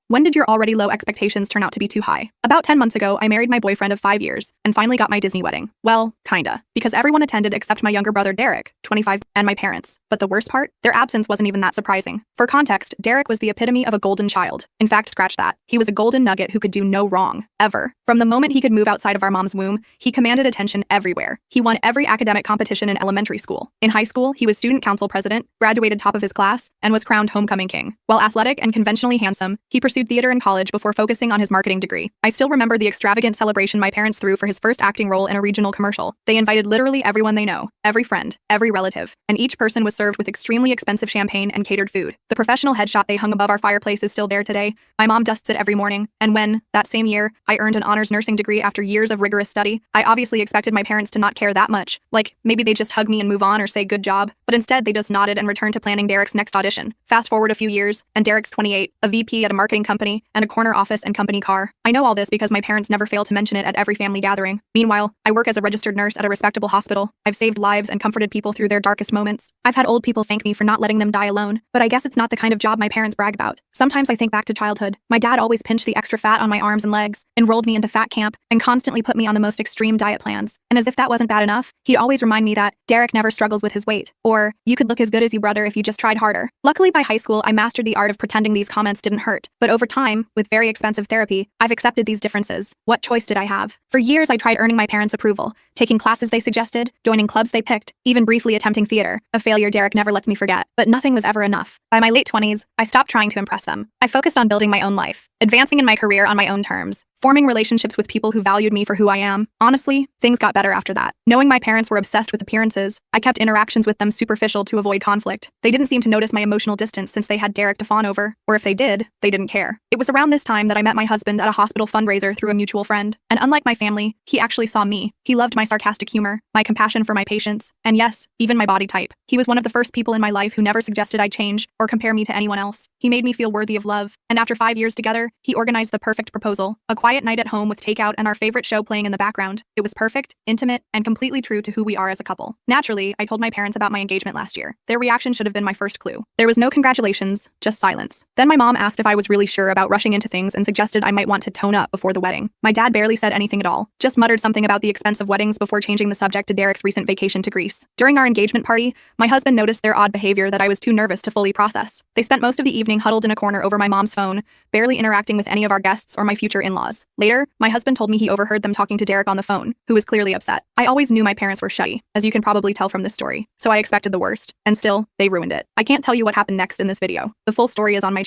When did your already low expectations turn out to be too high? About 10 months ago, I married my boyfriend of 5 years and finally got my Disney wedding. Well, kinda. Because everyone attended except my younger brother Derek, 25, and my parents. But the worst part? Their absence wasn't even that surprising. For context, Derek was the epitome of a golden child. In fact, scratch that. He was a golden nugget who could do no wrong. Ever. From the moment he could move outside of our mom's womb, he commanded attention everywhere. He won every academic competition in elementary school. In high school, he was student council president, graduated top of his class, and was crowned homecoming king. While athletic and conventionally handsome, he pursued theater in college before focusing on his marketing degree. I still remember the extravagant celebration my parents threw for his first acting role in a regional commercial. They invited literally everyone they know, every friend, every relative, and each person was served with extremely expensive champagne and catered food. The professional headshot they hung above our fireplace is still there today. My mom dusts it every morning, and when, that same year, I earned an honors nursing degree after years of rigorous study, I obviously expected my parents to not care that much. Like, maybe they just hug me and move on or say good job, but instead they just nodded and returned to planning Derek's next audition. Fast forward a few years, and Derek's 28, a VP at a marketing company, and a corner office and company car. I know all this because my parents never fail to mention it at every family gathering. Meanwhile, I work as a registered nurse at a respectable hospital. I've saved lives and comforted people through their darkest moments. I've had old people thank me for not letting them die alone, but I guess it's not the kind of job my parents brag about. Sometimes I think back to childhood. My dad always pinched the extra fat on my arms and legs, enrolled me into fat camp, and constantly put me on the most extreme diet plans. And as if that wasn't bad enough, he'd always remind me that Derek never struggles with his weight, or you could look as good as your brother if you just tried harder. Luckily, by high school, I mastered the art of pretending these comments didn't hurt, but over time, with very expensive therapy, I've accepted these differences. What choice did I have? For years, I tried earning my parents' approval, taking classes they suggested, joining clubs they picked, even briefly attempting theater, a failure Derek never lets me forget. But nothing was ever enough. By my late 20s, I stopped trying to impress them. I focused on building my own life, advancing in my career on my own terms, forming relationships with people who valued me for who I am. Honestly, things got better after that. Knowing my parents were obsessed with appearances, I kept interactions with them superficial to avoid conflict. They didn't seem to notice my emotional distance since they had Derek to fawn over, or if they did, they didn't care. It was around this time that I met my husband at a hospital fundraiser through a mutual friend. And unlike my family, he actually saw me. He loved my sarcastic humor, my compassion for my patients, and yes, even my body type. He was one of the first people in my life who never suggested I change or compare me to anyone else. He made me feel worthy of love, and after 5 years together, he organized the perfect proposal, a quiet night at home with takeout and our favorite show playing in the background. It was perfect, intimate, and completely true to who we are as a couple. Naturally, I told my parents about my engagement last year. Their reaction should have been my first clue. There was no congratulations, just silence. Then my mom asked if I was really sure about rushing into things and suggested I might want to tone up before the wedding. My dad barely said anything at all, just muttered something about the expense of weddings before changing the subject to Derek's recent vacation to Greece. During our engagement party, my husband noticed their odd behavior that I was too nervous to fully process. They spent most of the evening huddled in a corner over my mom's phone, barely interacting with any of our guests or my future in-laws. Later, my husband told me he overheard them talking to Derek on the phone, who was clearly upset. I always knew my parents were shitty, as you can probably tell from this story, so I expected the worst. And still, they ruined it. I can't tell you what happened next in this video. The full story is on my channel.